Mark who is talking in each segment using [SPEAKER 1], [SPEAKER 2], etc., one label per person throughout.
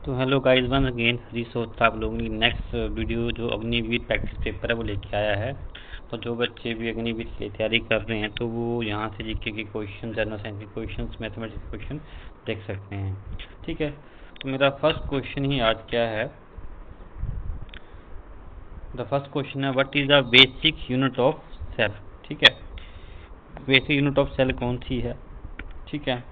[SPEAKER 1] तो hello guys, one again हरी सोता आप लोगों की नेक्स्ट वीडियो जो अग्निवीर प्रैक्टिस पेपर है वो लेके आया है। तो जो बच्चे भी अग्निवीर की तैयारी कर रहे हैं तो वो यहाँ से जीके के क्वेश्चन, जनरल साइंस के क्वेश्चन, मैथमेटिक्स के क्वेश्चन देख सकते हैं। ठीक है, तो मेरा फर्स्ट क्वेश्चन ही आज क्या है। द फर्स्ट क्वेश्चन है what is the basic unit of cell. ठीक है, बेसिक यूनिट ऑफ सेल कौन सी है। ठीक है,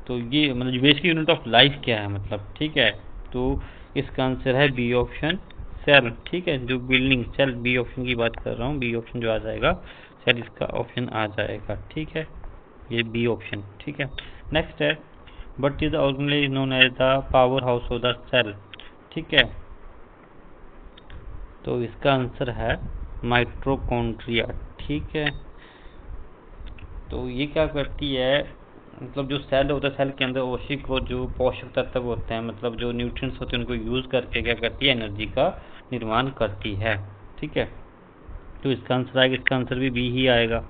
[SPEAKER 1] तो ये मतलब बेसिक यूनिट ऑफ लाइफ क्या है मतलब। ठीक है, तो इसका आंसर है बी ऑप्शन, सेल। ठीक है, जो बिल्डिंग सेल, बी ऑप्शन की बात कर रहा हूँ, बी ऑप्शन जो आ जाएगा सेल, इसका ऑप्शन आ जाएगा। ठीक है, ये बी ऑप्शन। ठीक है, नेक्स्ट है what is the organise known as the power house of the cell. ठीक है, तो इसका आंसर है माइटोकॉन्ड्रिया। ठीक है, तो ये क्या करती है, मतलब जो सेल होता है, सेल के अंदर औषिक और जो पोषक तत्व होते हैं, मतलब जो न्यूट्रिएंट्स होते हैं, उनको यूज करके क्या करती है, एनर्जी का निर्माण करती है। ठीक है, तो इसका आंसर आएगा, इसका आंसर भी बी ही आएगा।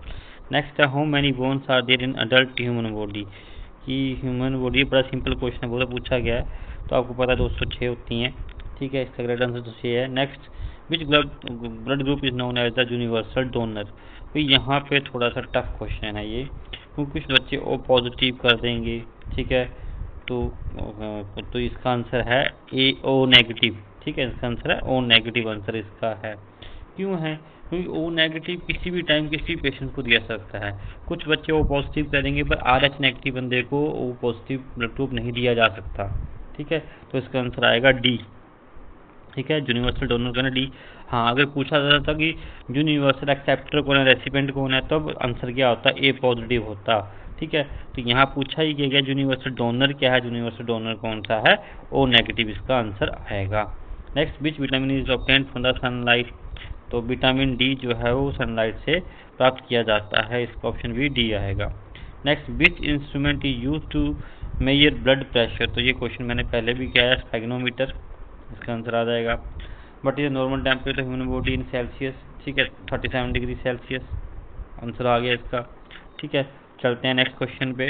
[SPEAKER 1] नेक्स्ट है how many bones are there in adult human body. कि ह्यूमन बॉडी बड़ा सिंपल क्वेश्चन है, बहुत पूछा गया है, तो आपको पता है 206 होती हैं। ठीक है, इसका करेक्ट आंसर तो 6 है। Next which blood group is known as the universal donor. तो यहाँ पे थोड़ा सा टफ क्वेश्चन है ये, क्योंकि कुछ बच्चे ओ पॉजिटिव कर देंगे। ठीक है, तो इसका आंसर है ए ओ नेगेटिव। ठीक है, इसका आंसर है ओ नेगेटिव, आंसर इसका है। क्यों है, क्योंकि ओ नेगेटिव किसी भी टाइम किसी पेशेंट को दिया सकता है। कुछ बच्चे ओ पॉजिटिव करेंगे, पर आर एच नेगेटिव बंदे को ओ पॉजिटिव ब्लड ग्रुप नहीं दिया जा सकता। ठीक है, तो इसका आंसर आएगा डी। ठीक है, यूनिवर्सल डोनर का ना डी। हाँ, अगर पूछा जाता था कि यूनिवर्सल एक्सेप्टर कौन है, रेसिपेंट कौन है, तब आंसर क्या होता, ए पॉजिटिव होता। ठीक है, तो यहाँ पूछा ही गया यूनिवर्सल डोनर क्या है, यूनिवर्सल डोनर कौन सा है, ओ नेगेटिव इसका आंसर आएगा। Next which vitamin is obtained from the sunlight. तो विटामिन डी जो है वो सनलाइट से प्राप्त किया जाता है, इसका ऑप्शन भी डी आएगा। Next which instrument is use to measure blood pressure. तो ये क्वेश्चन मैंने पहले भी किया है, स्फेग्नोमीटर, इसका आंसर आ जाएगा। बट ये normal temperature human body in Celsius. ठीक है, 37 डिग्री सेल्सियस, आंसर आ गया इसका। ठीक है, चलते हैं नेक्स्ट क्वेश्चन पे।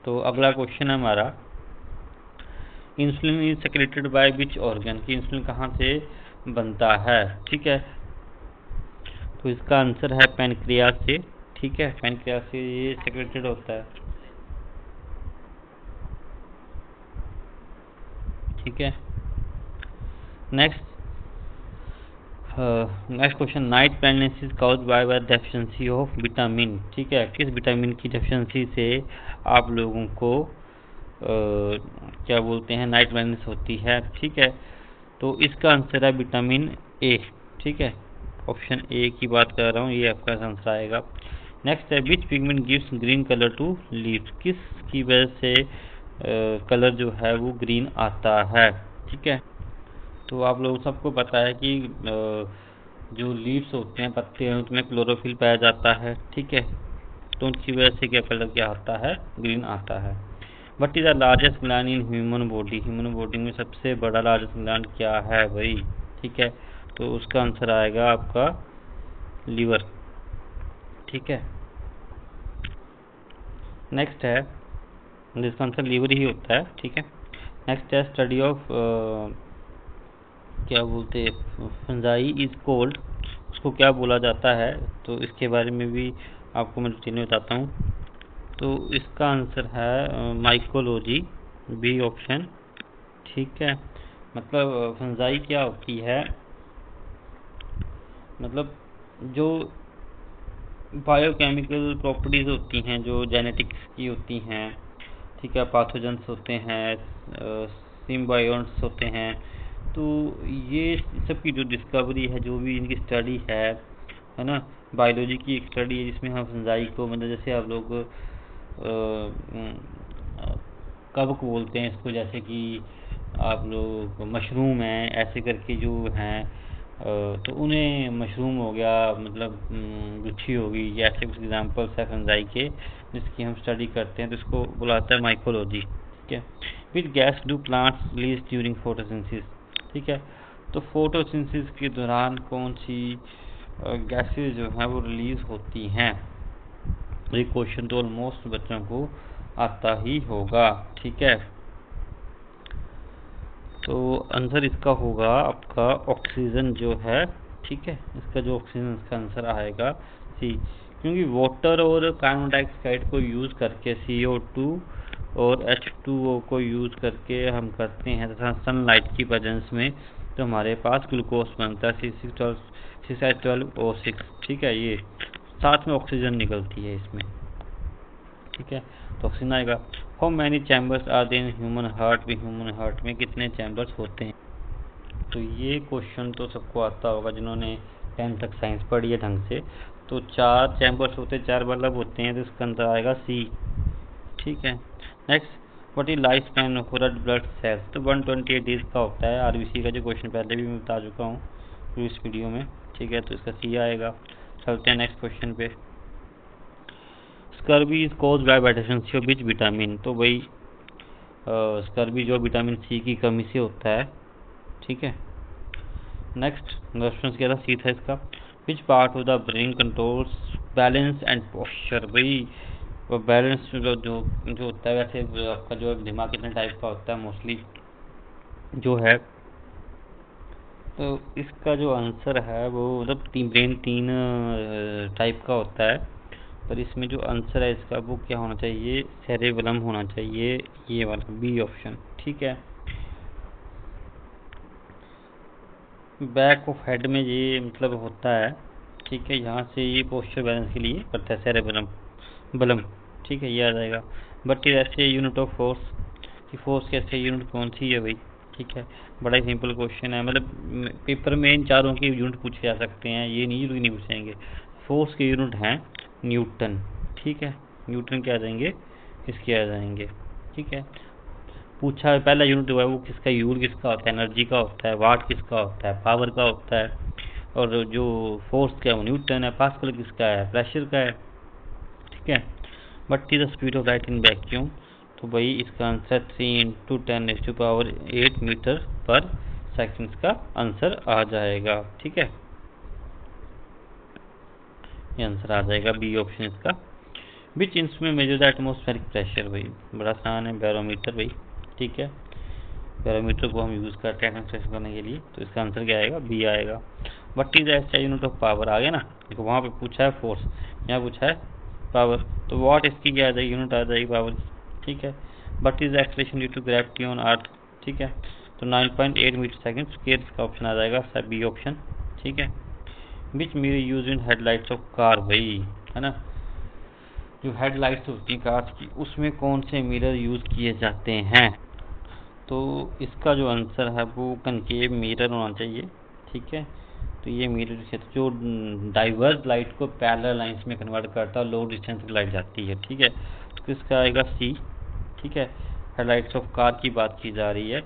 [SPEAKER 1] तो अगला क्वेश्चन है हमारा, insulin is secreted by which organ. की इंसुलिन कहाँ से बनता है। ठीक है, तो इसका आंसर है पैनक्रियास से। ठीक है, पैनक्रियास से ये सेक्रेटेड होता है। ठीक है, next next question, night blindness is caused bye deficiency of vitamin. ठीक है, किस विटामिन की डेफिशिएंसी से आप लोगों को क्या बोलते हैं, नाइट ब्लाइंडनेस होती है। ठीक है, तो इसका आंसर है विटामिन ए। ठीक है, ऑप्शन ए की बात कर रहा हूँ, ये आपका आंसर आएगा। नेक्स्ट है which pigment gives green colour to leaves. किस की वजह से कलर जो है वो ग्रीन आता है। ठीक है, तो आप लोग सबको पता है कि जो लीव्स होते हैं, पत्ते हैं, उसमें क्लोरोफिल पाया जाता है। ठीक है, तो उनकी वजह से क्या कलर क्या आता है, ग्रीन आता है। What is the largest gland in human body. Human body में सबसे बड़ा लार्जेस्ट ग्लैंड क्या है भाई। ठीक है, तो उसका आंसर आएगा आपका लीवर। ठीक है, नेक्स्ट है, जिसका आंसर लीवर ही होता है। ठीक है, नेक्स्ट है स्टडी ऑफ क्या बोलते हैं, फंजाई इज कोल्ड, उसको क्या बोला जाता है। तो इसके बारे में भी आपको मैं डिटेल में बताता हूँ। तो इसका आंसर है माइकोलॉजी, बी ऑप्शन। ठीक है, मतलब फंजाई क्या होती है, मतलब जो बायोकेमिकल प्रॉपर्टीज़ होती हैं, जो जेनेटिक्स की होती हैं। ठीक है, पाथोजेंस होते हैं, सिम्बायोट्स होते हैं। तो ये सब की जो डिस्कवरी है, जो भी इनकी स्टडी है ना, बायोलॉजी की एक स्टडी है, जिसमें हम फंजाई को, मतलब जैसे आप लोग कवक बोलते हैं इसको, जैसे कि आप लोग मशरूम हैं ऐसे करके जो हैं, तो उन्हें मशरूम हो गया, मतलब गुच्छी हो गई, ये ऐसे कुछ एग्जांपल्स है फंजाई के जिसकी हम स्टडी करते हैं, तो इसको बुलाता है माइकोलॉजी। ठीक है, which gas do plants release during photosynthesis. ठीक है, तो फोटोसिंथेसिस के दौरान कौन सी गैसेज जो हैं वो रिलीज होती हैं। ये क्वेश्चन तो ऑलमोस्ट बच्चों को आता ही होगा, ठीक है। तो आंसर इसका होगा आपका ऑक्सीजन जो है, ठीक है। इसका जो ऑक्सीजन इसका आंसर आएगा सी, क्योंकि वाटर और कार्बन डाइऑक्साइड को यूज़ करके CO2 और H2O को यूज़ करके हम करते हैं तथा सनलाइट की प्रेजेंस में, तो हमारे पास ग्लूकोज बनता है C6H12O6, ठीक है। ये साथ में ऑक्सीजन निकलती है इसमें, ठीक है। तो ऑक्सीजन आएगा। How many chambers are there in human heart में, ह्यूमन हार्ट में कितने चैम्बर्स होते हैं। तो ये क्वेश्चन तो सबको आता होगा जिन्होंने 10th तक साइंस पढ़ी है ढंग से। तो 4 चैम्बर्स होते हैं, 4 बल्ब होते हैं, तो इसका अंदर आएगा सी, ठीक है। Next, what is life span of red blood cells. तो 128 डेज का होता है। RBC का जो क्वेश्चन पहले भी मैं बता चुका हूँ इस वीडियो में, ठीक है। तो इसका सी आएगा। चलते हैं नेक्स्ट क्वेश्चन पे। Scurvy is cause by deficiency of which vitamin. तो भाई स्कर्वी जो विटामिन सी की कमी से होता है, ठीक है। नेक्स्ट ऑप्शन क्या था, सी था इसका। Which part of the brain controls balance and posture. भाई वो बैलेंस जो होता है, वैसे आपका जो दिमाग कितने टाइप का होता है मोस्टली जो है, तो इसका जो आंसर है वो मतलब ब्रेन 3 टाइप का होता है, पर इसमें जो आंसर है इसका वो क्या होना चाहिए, सेरेबेलम होना चाहिए, ये वाला बी ऑप्शन, ठीक है। बैक ऑफ हेड में ये मतलब होता है, ठीक है। यहाँ से ये पोस्चर बैलेंस के लिए करता है सेरेबेलम बलम, ठीक है, ये आ जाएगा। बट ये ऐसे यूनिट ऑफ फोर्स की फोर्स कैसे यूनिट कौन सी है भाई, ठीक है। बड़ा ही सिंपल क्वेश्चन है, मतलब पेपर में इन चारों के यूनिट पूछे जा सकते हैं, ये नहीं पूछेंगे। फोर्स के यूनिट हैं न्यूटन, ठीक है। न्यूटन के आ जाएंगे, इसके आ जाएंगे, ठीक है। पूछा है पहला यूनिट हुआ है वो किसका, यूल किसका होता है, एनर्जी का होता है, वाट किसका होता है, पावर का होता है, और जो फोर्स का है वो न्यूटन है, पास्कल किसका है, प्रेशर का है, ठीक है। But is the speed of light in vacuum. तो भाई इसका आंसर 3 × 10⁸ मीटर पर सेकंड का आंसर आ जाएगा, ठीक है। ये आंसर आ जाएगा बी ऑप्शन इसका। Which instrument measure the atmospheric pressure. भाई बड़ा आसान है, बैरोमीटर भाई, ठीक है। बैरोमीटर को हम यूज़ करते हैं एटमॉस्फेयर करने के लिए, तो इसका आंसर क्या आएगा, बी आएगा। What is SI unit of power, आ गया ना। देखो वहाँ पे पूछा है फोर्स, यहाँ पूछा है पावर, तो व्हाट इसकी क्या आ जाएगी, यूनिट आ जाएगी पावर, ठीक है। What is acceleration due to gravity on earth, ठीक है। तो 9.8 मीटर सेकंड स्क्वायर, इसका ऑप्शन आ जाएगा बी ऑप्शन, ठीक है। Which mirror use in headlights of car. भाई है ना, जो हेडलाइट्स होती हैं कार की, उसमें कौन से मिरर यूज़ किए जाते हैं। तो इसका जो आंसर है वो कनकेव मिरर होना चाहिए, ठीक है। तो ये मिरर है जो डाइवर्स लाइट को पैरेलल लाइंस में कन्वर्ट करता है, लो डिस्टेंस की लाइट जाती है, ठीक है। तो इसका आएगा सी, ठीक है। हेडलाइट्स ऑफ कार की बात की जा रही है,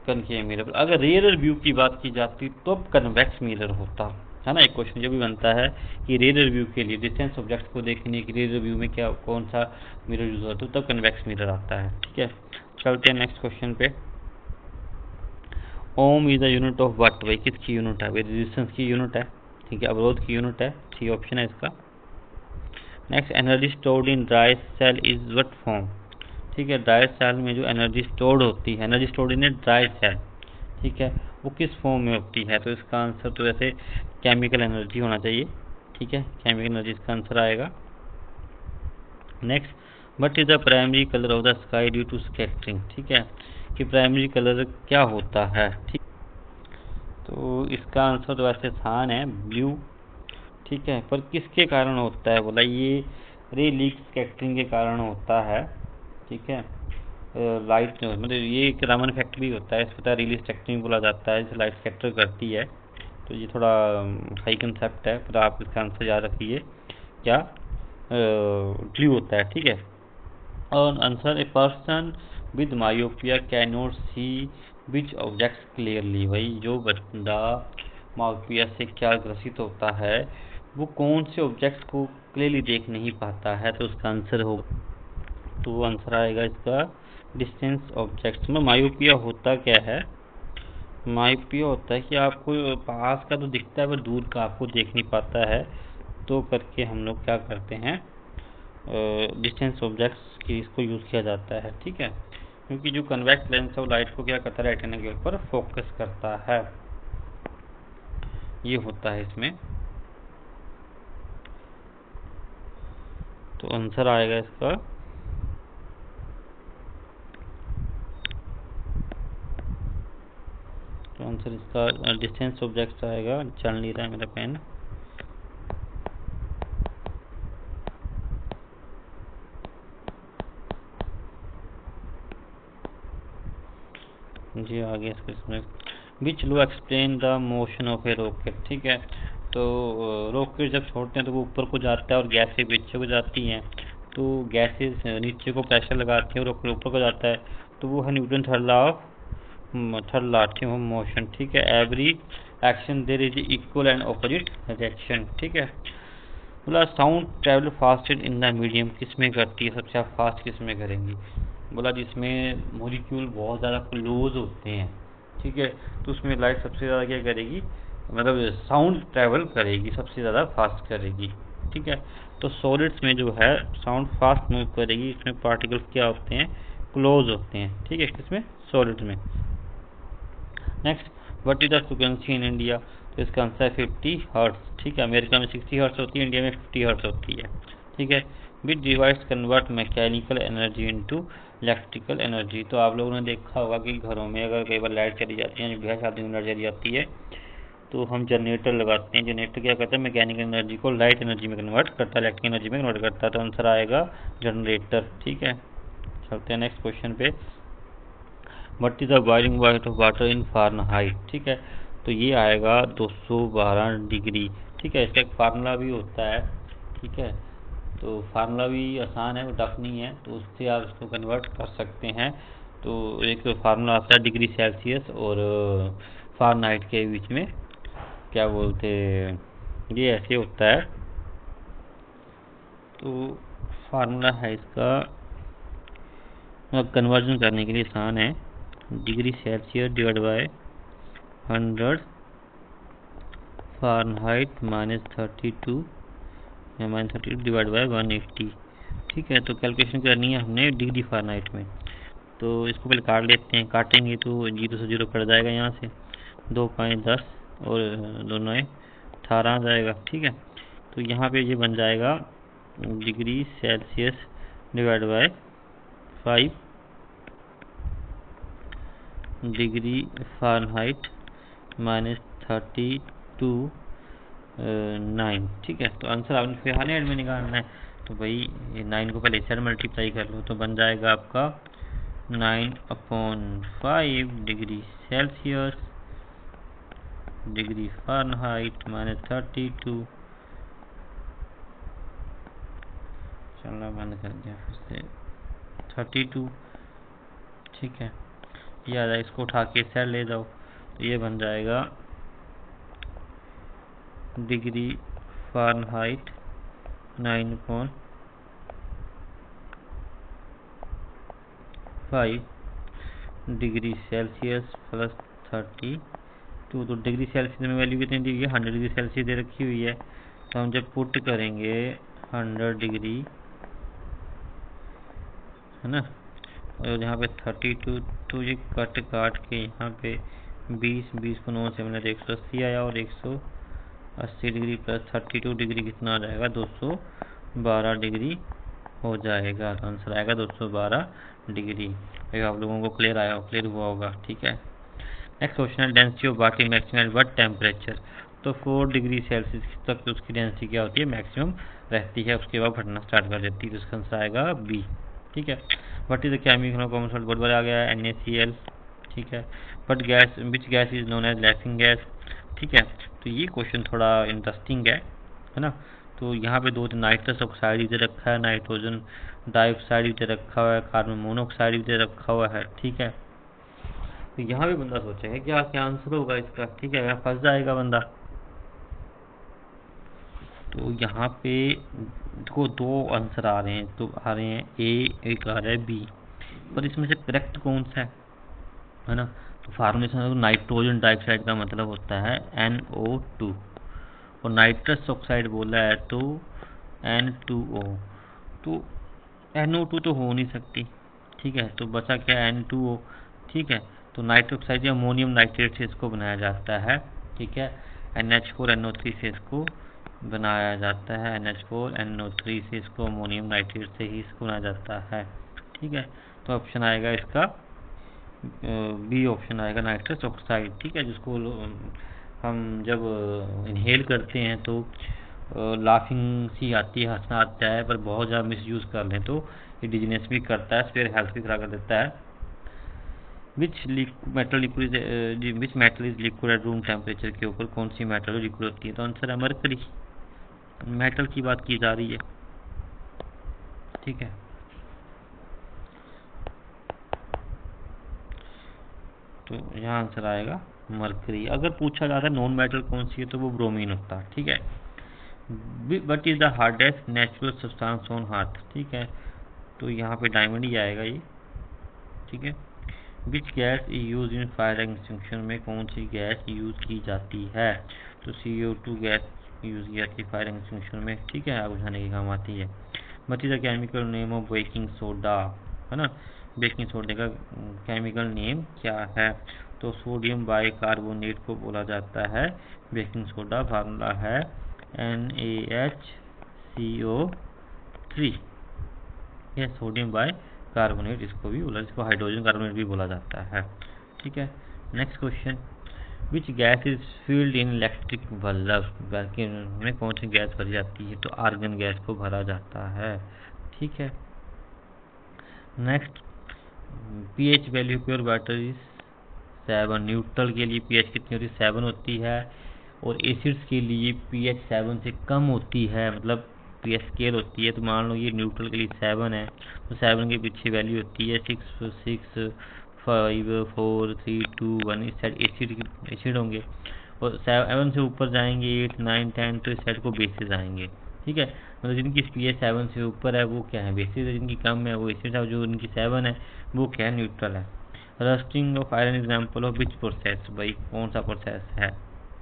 [SPEAKER 1] कनकेव मिरर। अगर रेयर व्यू की बात की जाती तो कन्वेक्स मिरर होता है ना। एक क्वेश्चन जो भी बनता है कि रेयर व्यू के लिए डिस्टेंस ऑब्जेक्ट को देखने के रेयर व्यू में क्या कौन सा मिरर यूज होता है, तब कन्वेक्स मिरर आता है, ठीक है। चलते हैं नेक्स्ट क्वेश्चन पे। Ohm is the unit of what. भाई किसकी यूनिट है, भाई रेजिस्टेंस की यूनिट है, ठीक है, अवरोध की यूनिट है, सी ऑप्शन है इसका। Next, energy stored in dry cell is what form. ठीक है, ड्राई सेल में जो एनर्जी स्टोर्ड होती है, energy stored in a dry cell, ठीक है, वो किस फॉर्म में होती है। तो इसका आंसर तो वैसे केमिकल एनर्जी होना चाहिए, ठीक है, केमिकल एनर्जी इसका आंसर आएगा। Next, what is the primary colour of the sky due to scattering. ठीक है, कि प्राइमरी कलर क्या होता है, ठीक। तो इसका आंसर तो वैसे आसान है, ब्लू, ठीक है, पर किसके कारण होता है बोला, ये रे लीक स्कैटरिंग के कारण होता है, ठीक है। लाइट मतलब ये एक रामन इफेक्ट भी होता है, इस पता रिलीज स्कैटरिंग बोला जाता है, इसे लाइट स्कैटर करती है। तो ये थोड़ा हाई कंसेप्ट है, पर आप इसका आंसर याद रखिए क्या, ब्लू होता है, ठीक है। और answer, a person with myopia can not see which objects clearly. भाई जो बंदा मायोपिया से क्या ग्रसित होता है, वो कौन से ऑब्जेक्ट्स को क्लियरली देख नहीं पाता है, तो उसका आंसर होगा, तो आंसर आएगा इसका डिस्टेंस ऑब्जेक्ट्स में। मायोपिया होता क्या है, माइपियो होता है कि आपको पास का तो दिखता है पर दूर का आपको देख नहीं पाता है, तो करके हम लोग क्या करते हैं, डिस्टेंस ऑब्जेक्ट्स की इसको यूज़ किया जाता है। ठीक है, क्योंकि जो कन्वेक्स लेंस है वो लाइट को क्या करता है, रेटिना के ऊपर फोकस करता है, ये होता है इसमें। तो आंसर आएगा इसका आंसर इसका डिस्टेंस ऑब्जेक्ट्स आएगा। चल नहीं रहा है मेरा पेन। जी आगे इसमें which law explain the motion of A rocket. ठीक है, तो रॉकेट जब छोड़ते हैं तो वो ऊपर को जाता है और गैसें पीछे को जाती हैं, तो गैसेस नीचे को प्रेशर लगाती हैं और रॉकेट ऊपर को जाता है, तो वो है Newton third law of motion. ठीक है, every action there is equal and opposite reaction. ठीक है, बोला sound travel fastest in the medium किस में करती है, सबसे ज़्यादा फास्ट किस में करेंगी। बोला जिसमें मॉलिक्यूल बहुत ज़्यादा क्लोज होते हैं। ठीक है, तो उसमें लाइट सबसे ज़्यादा क्या करेगी, मतलब साउंड ट्रेवल करेगी, सबसे ज़्यादा फास्ट करेगी। ठीक है, तो सॉलिड्स में जो है साउंड फास्ट मूव करेगी, इसमें पार्टिकल्स क्या होते हैं, क्लोज होते हैं। ठीक है, किसमें, सॉलिड्स में। Next, what is the frequency in India, तो इसका आंसर है 50 हर्ट्ज। ठीक है, अमेरिका में 60 हर्ट्ज होती है, इंडिया में 50 हर्ट्ज होती है। ठीक है, विच device convert mechanical energy into electrical energy. तो आप लोगों ने देखा होगा कि घरों में अगर कई बार लाइट चली जाती है, ब्याह शादी में लाइट चली जाती है, तो हम जनरेटर लगाते हैं। जनरेटर क्या करता है, मैकेनिकल एनर्जी को लाइट एनर्जी में कन्वर्ट करता है, इलेक्ट्रिक एनर्जी में कन्वर्ट करता है। तो आंसर आएगा जनरेटर। ठीक है, चलते हैं नेक्स्ट क्वेश्चन पे। What is the boiling point of water in Fahrenheit. ठीक है, तो ये आएगा 212 डिग्री। ठीक है, इसका एक फार्मूला भी होता है। ठीक है, तो फार्मूला भी आसान है, वो टफ नहीं है, तो उससे आप इसको कन्वर्ट कर सकते हैं। तो एक फार्मूला आता है डिग्री सेल्सियस और फ़ारेनहाइट के बीच में, क्या बोलते, ये ऐसे होता है। तो फार्मूला है इसका, कन्वर्जन करने के लिए आसान है, degree Celsius divide by 100 Fahrenheit -32 या -32 डिवाइड बाय 180। ठीक है, तो कैलकुलेशन करनी है हमने डिग्री फ़ारेनहाइट में। तो इसको पहले काट लेते हैं, काटेंगे तो 0 से 0 कट जाएगा, यहाँ से 2 5 10 और 2 9 18 आ जाएगा। ठीक है, तो यहाँ पे ये बन जाएगा degree Celsius divide by 5 degree Fahrenheit -32 9। ठीक है, तो आंसर आपने फिर हाँ में निकालना है, तो भाई ये 9 को पहले इस मल्टीप्लाई कर लो, तो बन जाएगा आपका 9/5 डिग्री सेल्सियस डिग्री फ़ारेनहाइट -32। चलना बंद कर दिया फिर से, 32। ठीक है, ये आ जाए, इसको उठा के सेल ले जाओ, तो ये बन जाएगा degree Fahrenheit 9/5 degree Celsius plus 32। तो डिग्री सेल्सियस में वैल्यू कितनी दी हुई है, 100 डिग्री सेल्सियस दे रखी हुई है, तो हम जब पुट करेंगे 100 डिग्री, है ना, और यहाँ पे 32, तो ये काट के यहाँ पे 20 को 9 से मिला 180 आया, और 180 डिग्री प्लस 32 डिग्री कितना आ जाएगा, 212 डिग्री हो जाएगा। तो आंसर आएगा 212 डिग्री। आप लोगों को क्लियर हुआ होगा। ठीक है, नेक्स्ट क्वेश्चन है density of water maximum at what temperature. तो 4 डिग्री सेल्सियस तक उसकी डेंसिटी क्या होती है, मैक्सिमम रहती है, उसके बाद फटना स्टार्ट कर देती है, तो इसका आंसर आएगा बी। ठीक है, what is the chemical common salt, बहुत बार आ गया है, NaCl। ठीक है, but gas which gas is known as laughing gas. ठीक है, तो ये क्वेश्चन थोड़ा इंटरेस्टिंग है ना। तो यहाँ पे 2 नाइट्रस ऑक्साइड भी दे रखा है, नाइट्रोजन डाइऑक्साइड भी दे रखा हुआ है, कार्बन मोनोऑक्साइड भी दे रखा हुआ है। ठीक है, तो यहाँ भी बंदा सोचेगा क्या क्या आंसर होगा इसका। ठीक है, यहाँ फंस जाएगा बंदा। तो यहाँ पे देखो 2 आंसर आ रहे हैं, तो आ रहे हैं ए, एक आ रहा है बी, पर इसमें से करेक्ट कौन सा है ना। फॉर्मेशन नाइट्रोजन डाइऑक्साइड का मतलब होता है NO2, और नाइट्रस ऑक्साइड बोला है तो N2O। तो NO2 तो हो नहीं सकती, ठीक है, तो बचा क्या N2O, ठीक है। तो नाइट्रस ऑक्साइड या अमोनियम नाइट्रेट से इसको बनाया जाता है, ठीक है। NH4NO3 से इसको बनाया जाता है, NH4NO3 से इसको अमोनियम नाइट्रेट से ही इसको बनाया जाता है, ठीक है। तो ऑप्शन आएगा इसका बी ऑप्शन आएगा, नाइट्रस ऑक्साइड, ठीक है, जिसको हम जब इनहेल करते हैं तो लाफिंग सी आती है, हंसना आता है, पर बहुत ज़्यादा मिस यूज़ कर लें तो ये डिजीनेस भी करता है, फिर हेल्थ भी खराब कर देता है। Which metal liquid which metal is liquid at room temperature के ऊपर कौन सी मेटल लिक्विड होती है? तो आंसर है मरकरी। मेटल की बात की जा रही है, ठीक है। तो यहाँ आंसर आएगा मरकरी। अगर पूछा जाता है नॉन मेटल कौन सी है तो वो ब्रोमीन होता है, ठीक है। What is the hardest natural substance on earth, ठीक है, तो यहाँ पे डायमंड ही आएगा ये, ठीक है। Which gas use in fire extinction में कौन सी गैस यूज की जाती है? तो CO2 गैस यूज की जाती है फायर एक्सटिंक्शन में, ठीक है, आग बुझाने के काम आती है। But is the chemical name of baking soda, है ना, बेकिंग सोडे का केमिकल नेम क्या है? तो सोडियम बाइकार्बोनेट को बोला जाता है बेकिंग सोडा, फार्मूला है NaHCO3, यह सोडियम बाइकार्बोनेट इसको भी बोला, इसको हाइड्रोजन कार्बोनेट भी बोला जाता है, ठीक है। Next question, which gas is field in electric bulb, में कौन सी गैस भरी जाती है? तो आर्गन गैस को भरा जाता है, ठीक है। Next, pH value pure water is 7, neutral के लिए pH कितनी होती है? 7 होती है, और एसिड्स के लिए pH 7 से कम होती है, मतलब pH स्केल होती है। तो मान लो ये न्यूट्रल के लिए 7 है, तो 7 के पीछे वैल्यू होती है 6, 6, 5, 4, 3, 2, 1, इस साइड एसिड होंगे, और 7 से ऊपर जाएंगे 8, 9, 10, तो इस साइड को बेसिस आएंगे, ठीक है। मतलब जिनकी pH 7 से ऊपर है वो क्या है? बेसिस है, जिनकी कम है वो एसिड है, जो इनकी 7 है वो क्या है? न्यूट्रल है। Rusting of iron example of which process, भाई कौन सा प्रोसेस है,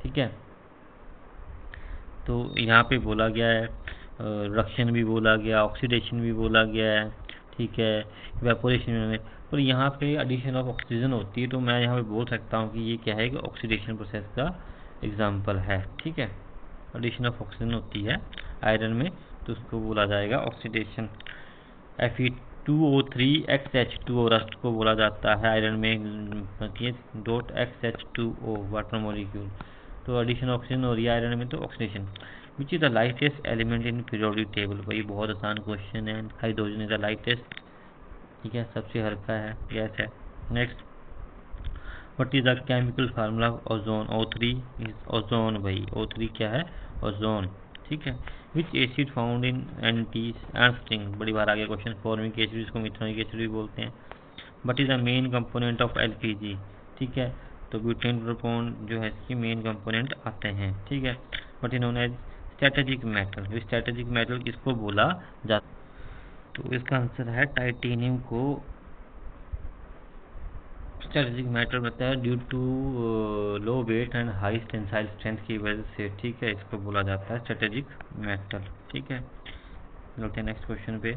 [SPEAKER 1] ठीक है। तो यहाँ पे बोला गया है रक्शन भी बोला गया, ऑक्सीडेशन भी बोला गया है, ठीक है, इवेपोरेशन में, पर यहाँ पे एडिशन ऑफ ऑक्सीजन होती है, तो मैं यहाँ पे बोल सकता हूँ कि ये क्या है कि ऑक्सीडेशन प्रोसेस का एग्जाम्पल है, ठीक है। एडिशन ऑफ ऑक्सीजन होती है आयरन में, तो उसको बोला जाएगा ऑक्सीडेशन। Fe2O3XH2O रस्ट को बोला जाता है आयरन में, .XH2O वाटर मॉलिक्यूल, तो एडिशन ऑक्सीजन हो रही है आयरन में, तो oxidation. Which is the lightest element in periodic table, भाई बहुत आसान क्वेश्चन है, हाइड्रोजन इज द लाइटेस्ट, ठीक है, सबसे हल्का है, गैस है। Next, what is the chemical formula of ozone? O3 is ozone, भाई O3 क्या है? ओजोन, ठीक है। विच एसिड फाउंड इन एंटीस्टिंग, बड़ी बार आ गया क्वेश्चन, फॉर्मिक एसिड, इसको मिथनोइक एसिड भी बोलते हैं। What is the main component of LPG, ठीक है, तो ब्यूटेन प्रोपोन जो है इसकी मेन कंपोनेंट आते हैं, ठीक है। What is known as strategic metal, strategic metal किसको बोला जाता? तो इसका आंसर है टाइटेनियम को स्ट्रेटेजिक मेटल बताया है, due to low weight and high tensile strength की वजह से, ठीक है, इसको बोला जाता है स्ट्रेटेजिक मेटल, ठीक है। चलते हैं नेक्स्ट क्वेश्चन पे।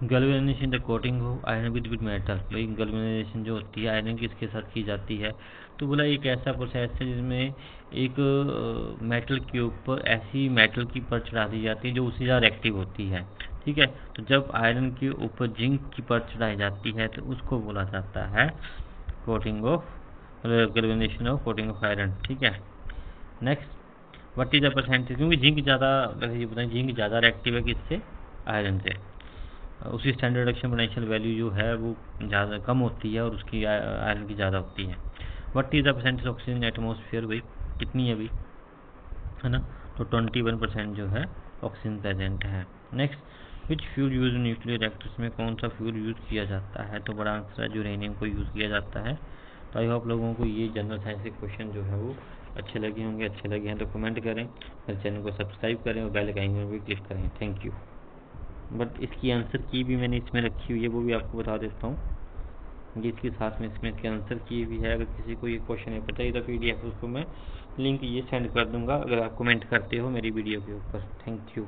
[SPEAKER 1] Galvanisation the coating of iron with metal, भाई गैल्वेनाइजेशन जो होती है आयरन किसके साथ की जाती है? तो बोला एक ऐसा प्रोसेस है जिसमें एक मेटल के ऊपर ऐसी मेटल की परत चढ़ा दी जाती है जो उससे ज़्यादा एक्टिव होती है, ठीक है। तो जब आयरन के ऊपर जिंक की परत चढ़ाई जाती है तो उसको बोला जाता है coating of galvanisation of coating of iron, ठीक है। Next, what is the percentage, क्योंकि जिंक ज़्यादा, वैसे ये बताएं जिंक ज़्यादा रिएक्टिव है किससे? आयरन से। उसकी स्टैंडर्ड रिडक्शन पोटेंशियल वैल्यू जो है वो ज़्यादा कम होती है और उसकी आयरन की ज़्यादा होती है। What is the percentage oxygen atmosphere, भाई कितनी है अभी, है ना, तो 21% जो है ऑक्सीजन प्रेजेंट है। नेक्स्ट, विच फ्यूल यूज न्यूक्लियर रिएक्टर्स में कौन सा फ्यूल यूज़ किया जाता है? तो बड़ा आंसर है यूरेनियम को यूज़ किया जाता है। तो आई होप लोगों को ये जनरल साइंस के क्वेश्चन जो है वो अच्छे लगे होंगे, अच्छे लगे हैं तो कमेंट करें, मेरे चैनल को सब्सक्राइब करें और बेल आइकन में भी क्लिक करें, थैंक यू। बट इसकी आंसर की भी मैंने इसमें रखी हुई है, वो भी आपको बता देता हूँ। ये इसके साथ में इसमें इसके आंसर किए भी है। अगर किसी को ये क्वेश्चन नहीं पता तो PDF उसको मैं लिंक ये सेंड कर दूंगा अगर आप कमेंट करते हो मेरी वीडियो के ऊपर। Thank you.